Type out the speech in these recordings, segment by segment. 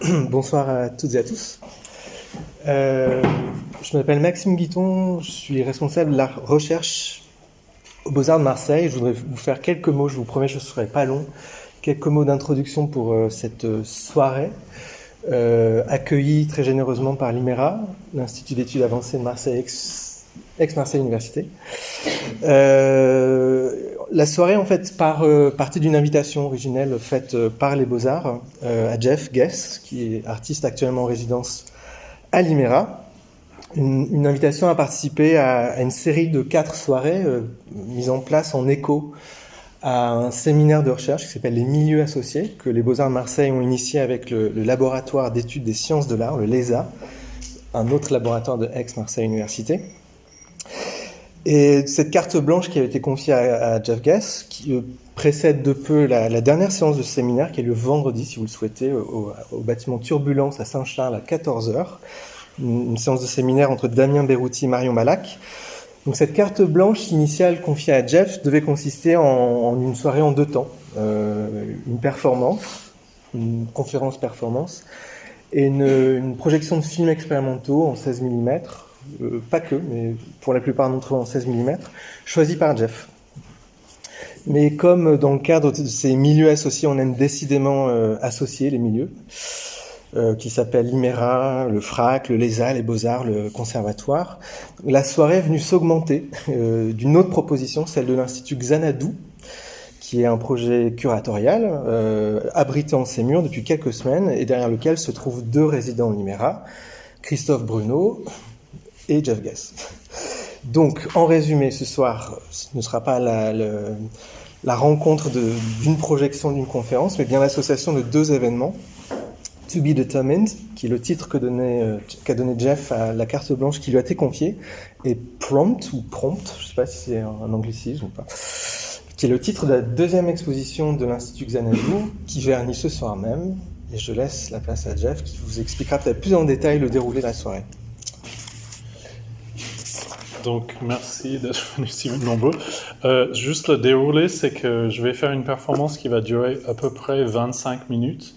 Bonsoir à toutes et à tous. Je m'appelle Maxime Guiton, je suis responsable de la recherche aux Beaux-Arts de Marseille. Je voudrais vous faire quelques mots, je vous promets que je ne serai pas long, quelques mots d'introduction pour cette soirée, accueillie très généreusement par l'IMERA, l'Institut d'études avancées de Marseille, ex-Marseille Université. La soirée, en fait, partie d'une invitation originelle faite par les Beaux-Arts à Jeff Guess, qui est artiste actuellement en résidence à l'IMERA. Une invitation à participer à une série de 4 soirées mises en place en écho à un séminaire de recherche qui s'appelle les milieux associés, que les Beaux-Arts de Marseille ont initié avec le laboratoire d'études des sciences de l'art, le LESA, un autre laboratoire de ex-Marseille Université. Et cette carte blanche qui a été confiée à Jeff Guess, qui précède de peu la dernière séance de ce séminaire, qui a lieu vendredi, si vous le souhaitez, au bâtiment Turbulence à Saint-Charles à 14h. Une séance de séminaire entre Damien Berruti et Marion Malac. Donc cette carte blanche initiale confiée à Jeff devait consister en une soirée en 2 temps. Une performance, une conférence-performance, et une projection de films expérimentaux en 16 mm, pas que, mais pour la plupart d'entre eux en 16 mm, choisis par Jeff. Mais comme dans le cadre de ces milieux associés, on aime décidément associer les milieux, qui s'appellent l'IMERA, le FRAC, le LESA, les Beaux-Arts, le Conservatoire, la soirée est venue s'augmenter d'une autre proposition, celle de l'Institut Xanadu, qui est un projet curatorial abrité en ses murs depuis quelques semaines et derrière lequel se trouvent 2 résidents de l'IMERA, Christophe Bruno et Jeff Guess. Donc, en résumé, ce soir, ce ne sera pas la rencontre d'une projection d'une conférence, mais bien l'association de 2 événements. To be determined, qui est le titre qu'a donné Jeff à la carte blanche qui lui a été confiée, et prompt, je ne sais pas si c'est un anglicisme ou pas, qui est le titre de la 2e exposition de l'Institut Xanadu, qui vernit ce soir même. Et je laisse la place à Jeff, qui vous expliquera peut-être plus en détail le déroulé de la soirée. Donc, merci d'être venus si nombreux. Juste le déroulé, c'est que je vais faire une performance qui va durer à peu près 25 minutes.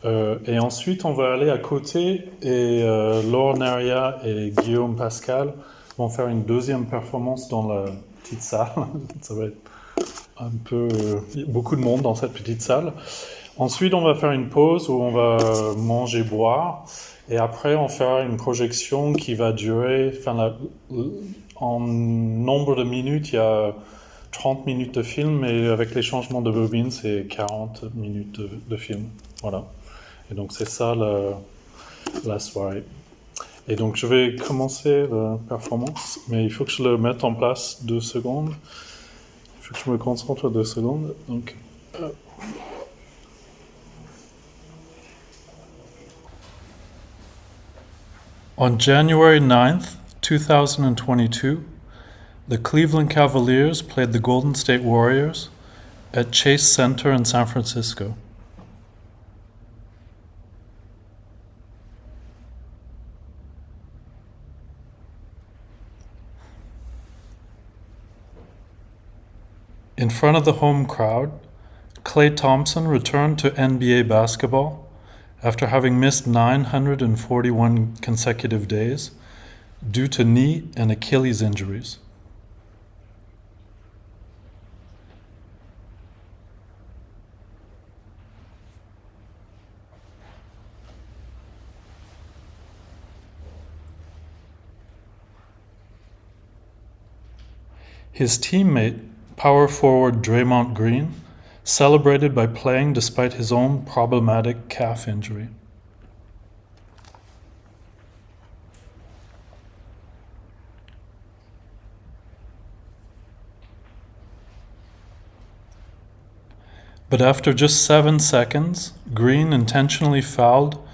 Et ensuite, on va aller à côté et Laure Neria et Guillaume Pascal vont faire une 2e performance dans la petite salle. Ça va être un peu beaucoup de monde dans cette petite salle. Ensuite, on va faire une pause où on va manger, boire. Et après, on fera une projection qui va durer, en nombre de minutes, il y a 30 minutes de film, mais avec les changements de bobine, c'est 40 minutes de film. Voilà. Et donc, c'est ça la soirée. Et donc, je vais commencer la performance, mais il faut que je le mette en place 2 secondes. Il faut que je me concentre 2 secondes. Donc, On January 9th, 2022, the Cleveland Cavaliers played the Golden State Warriors at Chase Center in San Francisco. In front of the home crowd, Klay Thompson returned to NBA basketball after having missed 941 consecutive days due to knee and Achilles injuries. His teammate, power forward Draymond Green, celebrated by playing despite his own problematic calf injury. But after just 7 seconds, Green intentionally fouled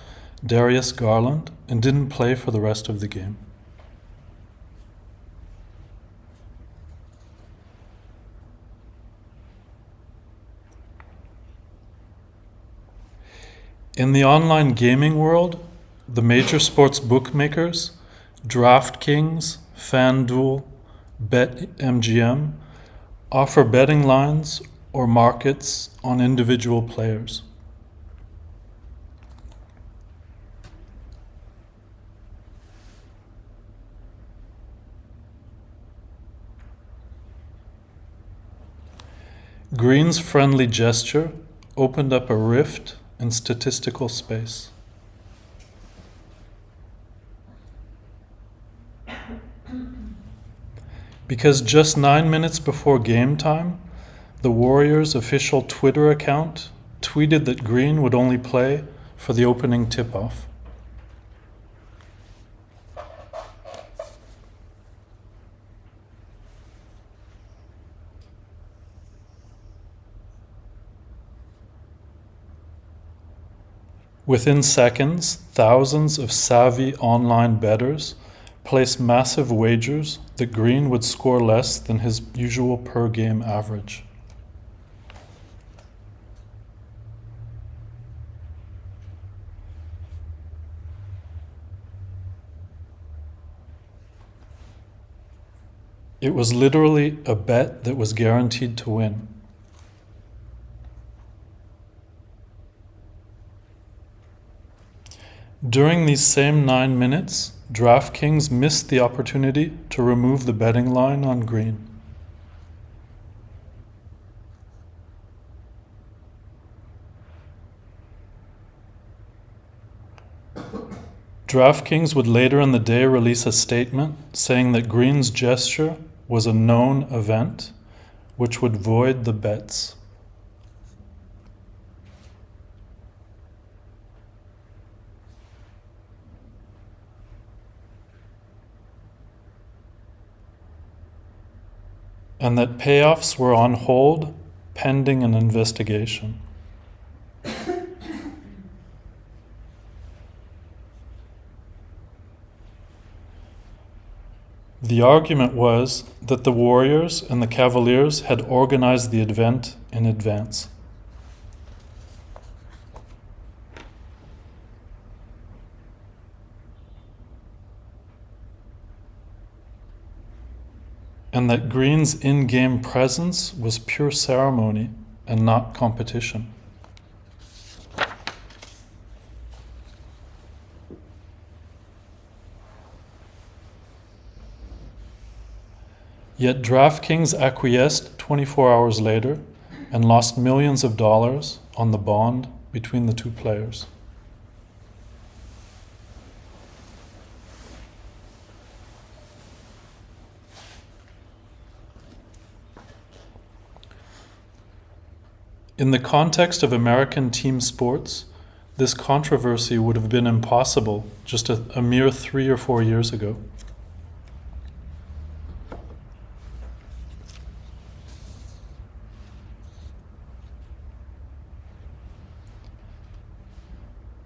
Darius Garland and didn't play for the rest of the game. In the online gaming world, the major sports bookmakers, DraftKings, FanDuel, BetMGM, offer betting lines or markets on individual players. Green's friendly gesture opened up a rift in statistical space. Because just 9 minutes before game time, the Warriors' official Twitter account tweeted that Green would only play for the opening tip-off. Within seconds, thousands of savvy online bettors placed massive wagers that Green would score less than his usual per-game average. It was literally a bet that was guaranteed to win. During these same 9 minutes, DraftKings missed the opportunity to remove the betting line on Green. DraftKings would later in the day release a statement saying that Green's gesture was a known event, which would void the bets. And that payoffs were on hold pending an investigation. The argument was that the Warriors and the Cavaliers had organized the event in advance. And that Green's in-game presence was pure ceremony and not competition. Yet DraftKings acquiesced 24 hours later and lost millions of dollars on the bond between the two players. In the context of American team sports, this controversy would have been impossible just a mere 3 or 4 years ago.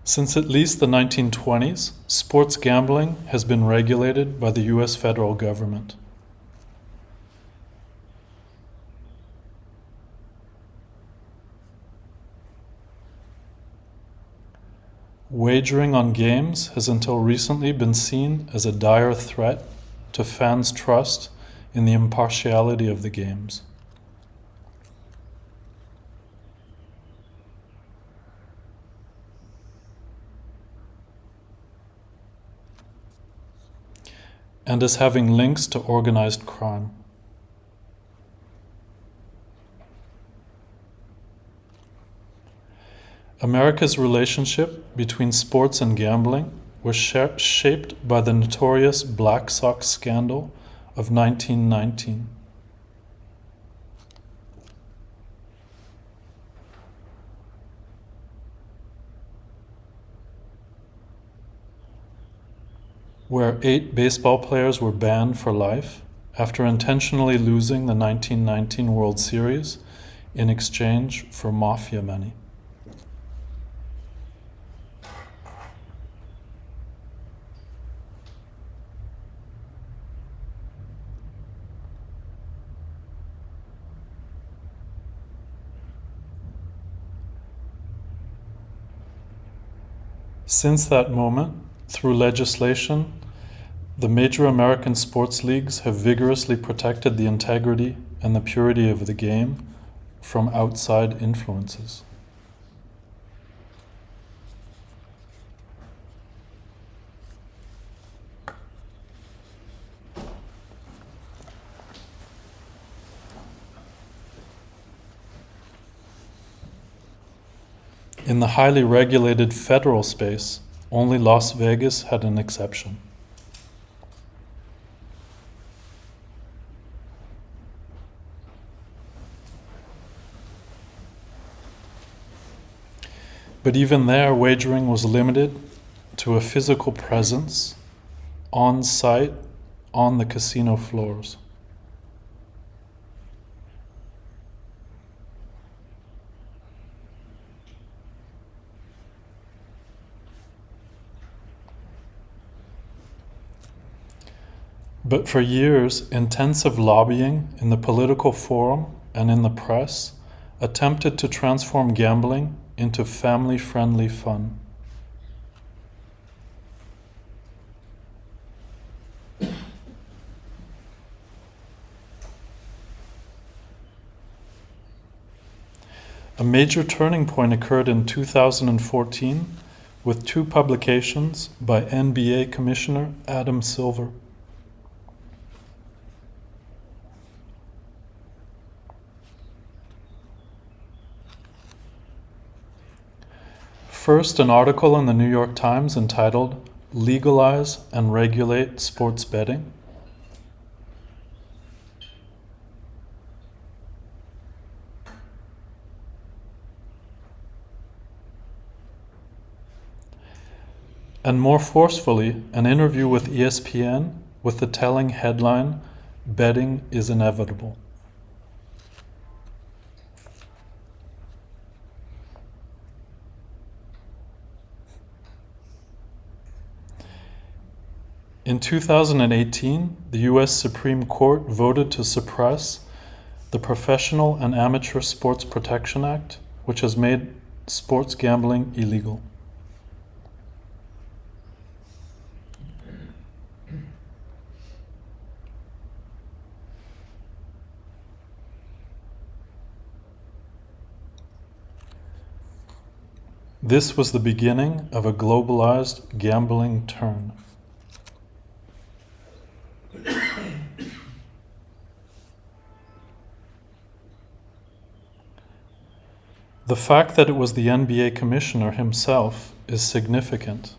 Since at least the 1920s, sports gambling has been regulated by the US federal government. Wagering on games has until recently been seen as a dire threat to fans' trust in the impartiality of the games. And as having links to organized crime. America's relationship between sports and gambling was shaped by the notorious Black Sox scandal of 1919. Where 8 baseball players were banned for life after intentionally losing the 1919 World Series in exchange for mafia money. Since that moment, through legislation, the major American sports leagues have vigorously protected the integrity and the purity of the game from outside influences. In the highly regulated federal space, only Las Vegas had an exception. But even there, wagering was limited to a physical presence on site on the casino floors. But for years, intensive lobbying in the political forum and in the press attempted to transform gambling into family-friendly fun. A major turning point occurred in 2014 with two publications by NBA Commissioner Adam Silver. First, an article in the New York Times entitled "Legalize and Regulate Sports Betting." And more forcefully, an interview with ESPN with the telling headline, "Betting is Inevitable." In 2018, the US Supreme Court voted to suppress the Professional and Amateur Sports Protection Act, which has made sports gambling illegal. This was the beginning of a globalized gambling turn. The fact that it was the NBA commissioner himself is significant.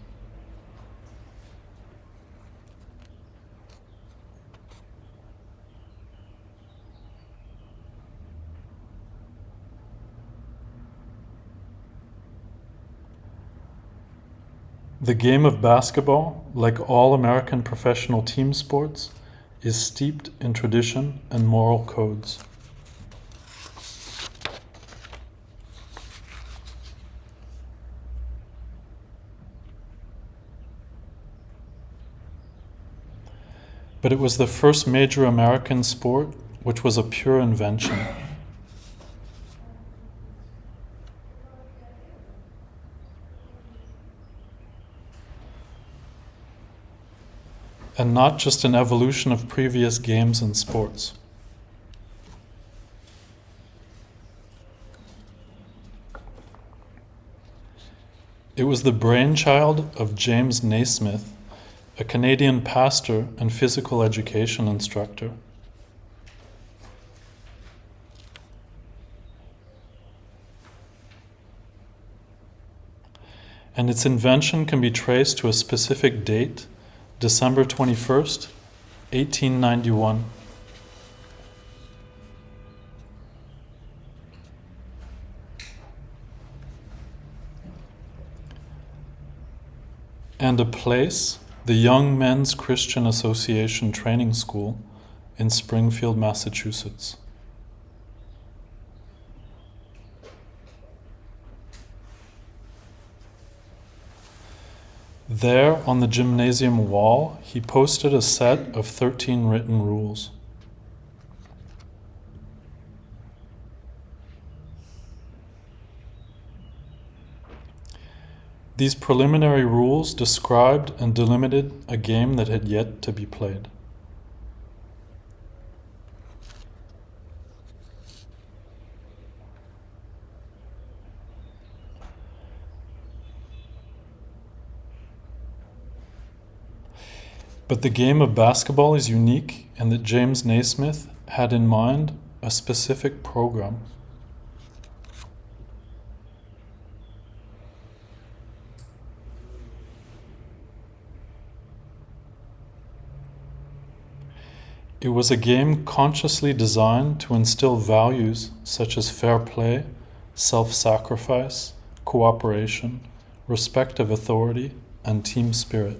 The game of basketball, like all American professional team sports, is steeped in tradition and moral codes. But it was the first major American sport which was a pure invention. And not just an evolution of previous games and sports. It was the brainchild of James Naismith, a Canadian pastor and physical education instructor. And its invention can be traced to a specific date, December 21st, 1891. And a place, the Young Men's Christian Association Training School in Springfield, Massachusetts. There, on the gymnasium wall, he posted a set of 13 written rules. These preliminary rules described and delimited a game that had yet to be played. But the game of basketball is unique in that James Naismith had in mind a specific program. It was a game consciously designed to instill values such as fair play, self-sacrifice, cooperation, respect of authority, and team spirit.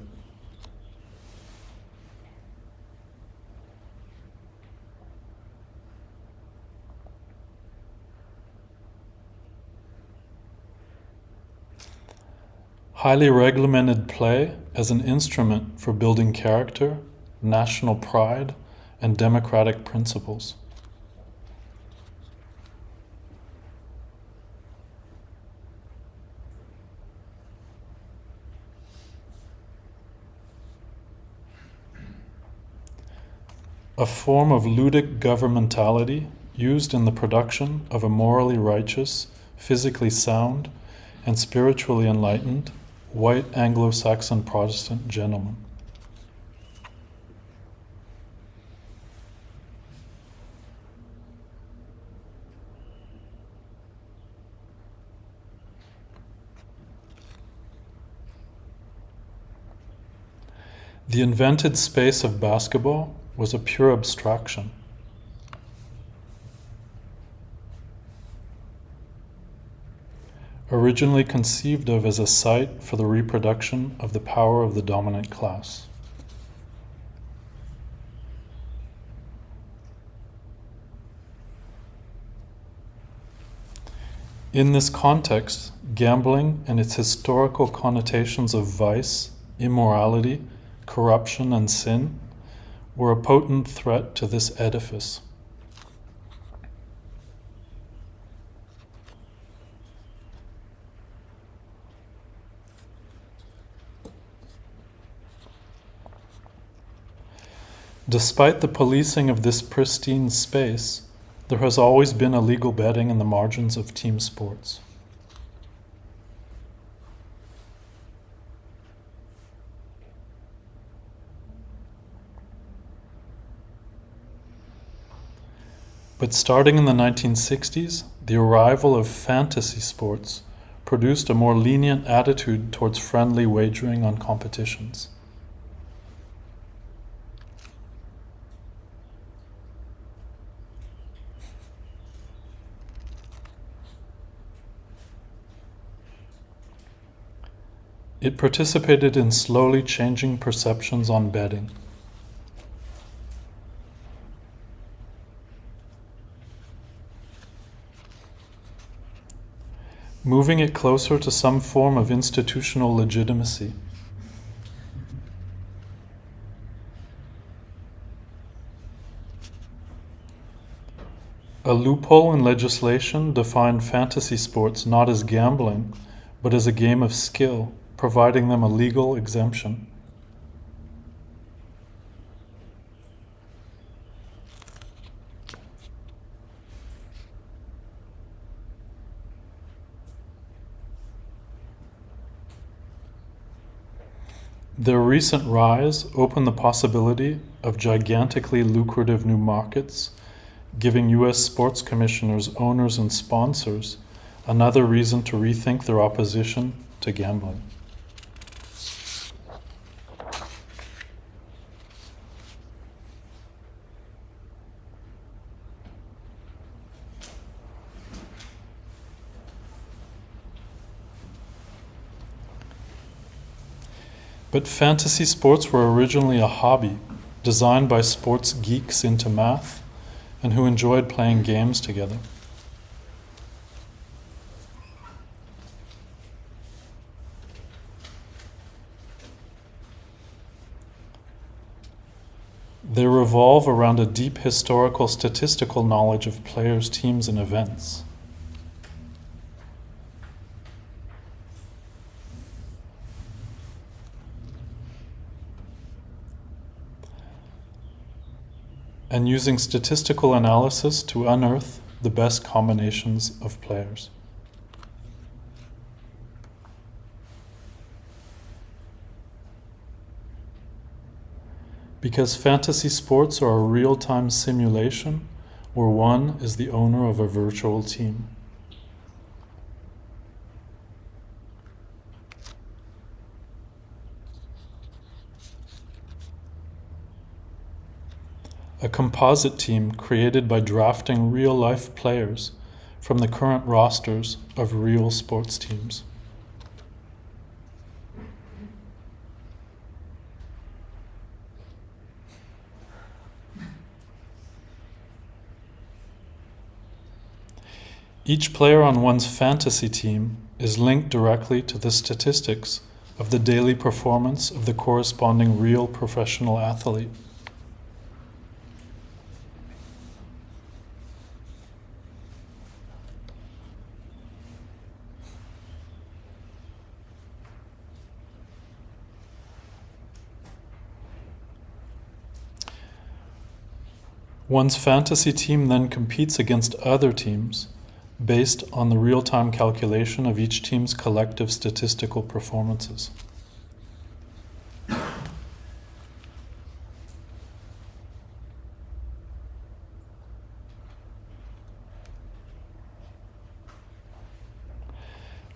Highly regulated play as an instrument for building character, national pride, and democratic principles. A form of ludic governmentality used in the production of a morally righteous, physically sound, and spiritually enlightened white Anglo-Saxon Protestant gentleman. The invented space of basketball was a pure abstraction. Originally conceived of as a site for the reproduction of the power of the dominant class. In this context, gambling and its historical connotations of vice, immorality, corruption, and sin were a potent threat to this edifice. Despite the policing of this pristine space, there has always been illegal betting in the margins of team sports. But starting in the 1960s, the arrival of fantasy sports produced a more lenient attitude towards friendly wagering on competitions. It participated in slowly changing perceptions on betting. Moving it closer to some form of institutional legitimacy. A loophole in legislation defined fantasy sports not as gambling, but as a game of skill, providing them a legal exemption. Their recent rise opened the possibility of gigantically lucrative new markets, giving U.S. sports commissioners, owners, and sponsors another reason to rethink their opposition to gambling. But fantasy sports were originally a hobby, designed by sports geeks into math, and who enjoyed playing games together. They revolve around a deep historical statistical knowledge of players, teams, and events. And using statistical analysis to unearth the best combinations of players. Because fantasy sports are a real-time simulation where one is the owner of a virtual team. a composite team created by drafting real-life players from the current rosters of real sports teams. Each player on one's fantasy team is linked directly to the statistics of the daily performance of the corresponding real professional athlete. One's fantasy team then competes against other teams based on the real-time calculation of each team's collective statistical performances.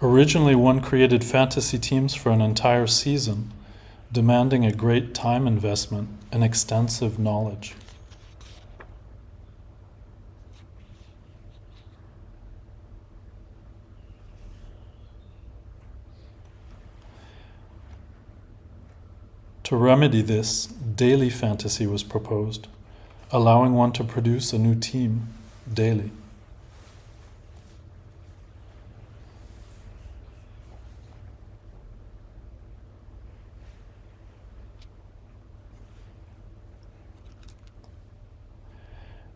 Originally, one created fantasy teams for an entire season, demanding a great time investment and extensive knowledge. To remedy this, daily fantasy was proposed, allowing one to produce a new team daily.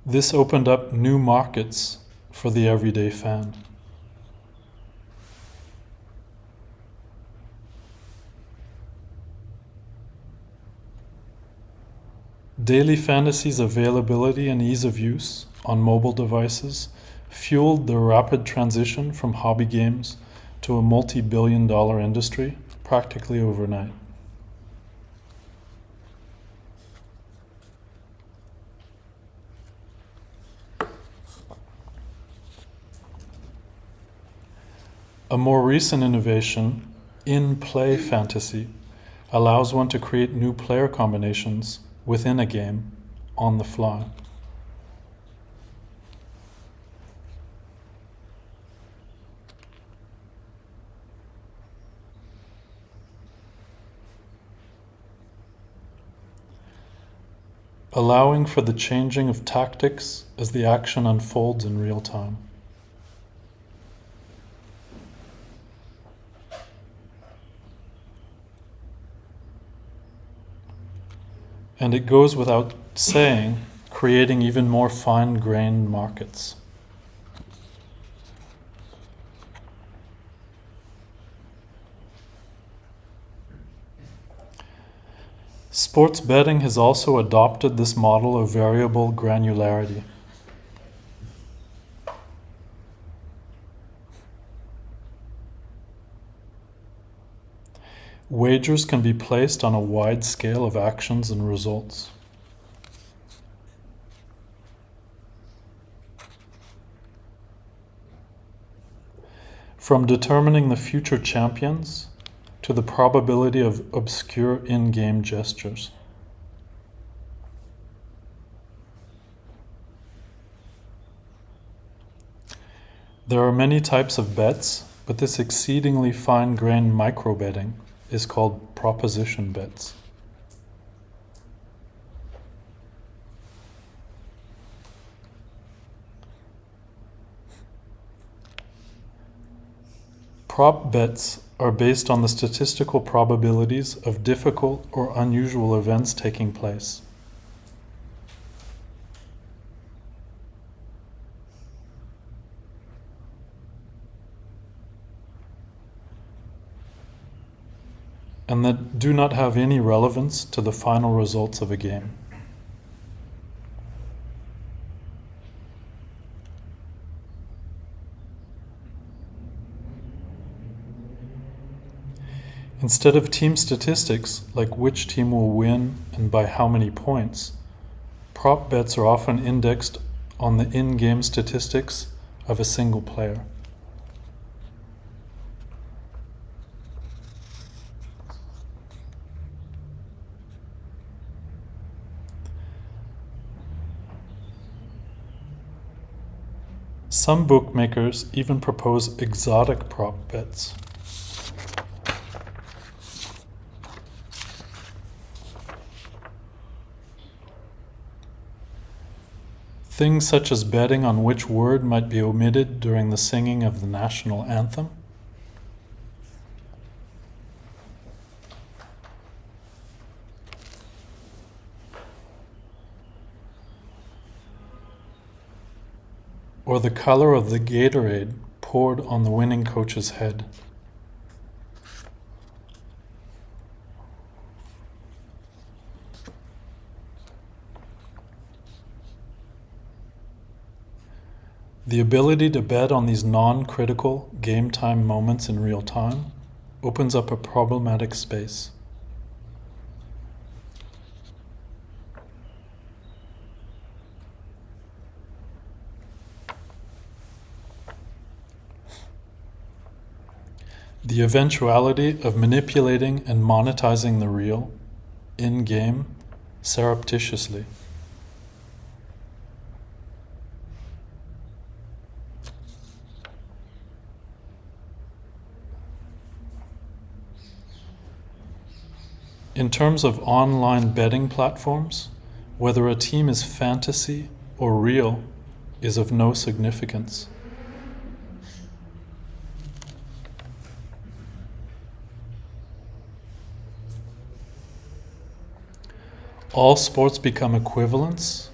This opened up new markets for the everyday fan. Daily Fantasy's availability and ease of use on mobile devices fueled the rapid transition from hobby games to a multi-billion-dollar industry practically overnight. A more recent innovation, in-play fantasy, allows one to create new player combinations within a game on the fly. Allowing for the changing of tactics as the action unfolds in real time. And it goes without saying, creating even more fine-grained markets. Sports betting has also adopted this model of variable granularity. Wagers can be placed on a wide scale of actions and results. From determining the future champions to the probability of obscure in-game gestures. There are many types of bets, but this exceedingly fine-grained micro-betting is called proposition bets. Prop bets are based on the statistical probabilities of difficult or unusual events taking place. And that do not have any relevance to the final results of a game. Instead of team statistics, like which team will win and by how many points, prop bets are often indexed on the in-game statistics of a single player. Some bookmakers even propose exotic prop bets. Things such as betting on which word might be omitted during the singing of the national anthem. Or the color of the Gatorade poured on the winning coach's head. The ability to bet on these non-critical game time moments in real time opens up a problematic space. The eventuality of manipulating and monetizing the real, in-game, surreptitiously. In terms of online betting platforms, whether a team is fantasy or real is of no significance. All sports become equivalents,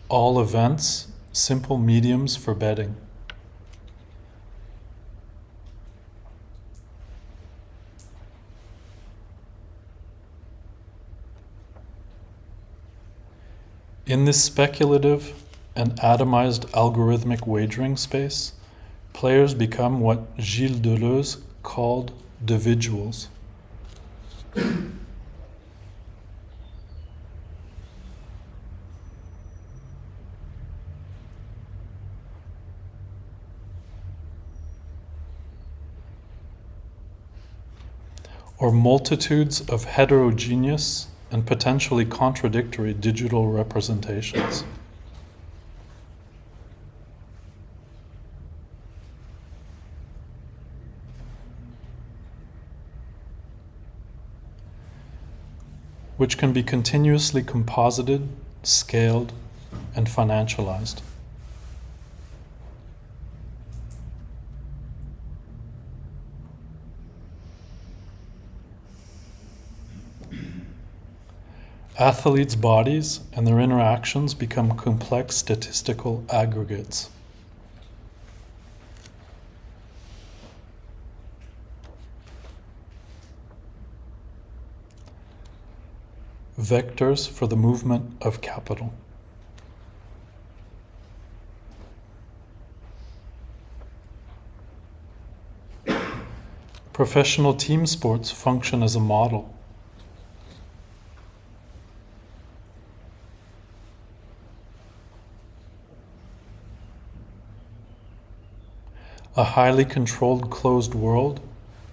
all events simple mediums for betting. In this speculative and atomized algorithmic wagering space, players become what Gilles Deleuze called individuals. Or multitudes of heterogeneous and potentially contradictory digital representations. Which can be continuously composited, scaled, and financialized. Athletes' bodies and their interactions become complex statistical aggregates. Vectors for the movement of capital. Professional team sports function as a model. A highly controlled closed world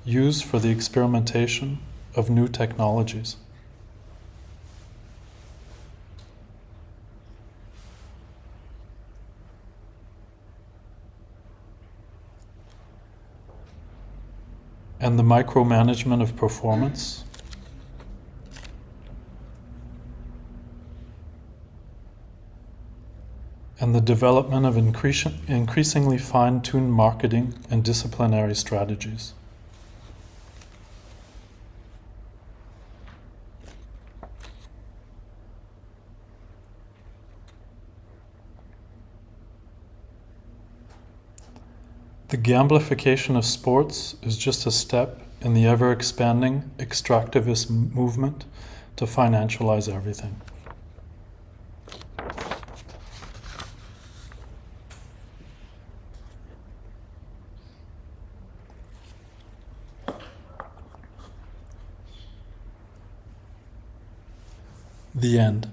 used for the experimentation of new technologies. And the micromanagement of performance. And the development of increasingly fine-tuned marketing and disciplinary strategies. The gamblification of sports is just a step in the ever-expanding extractivist movement to financialize everything. The end.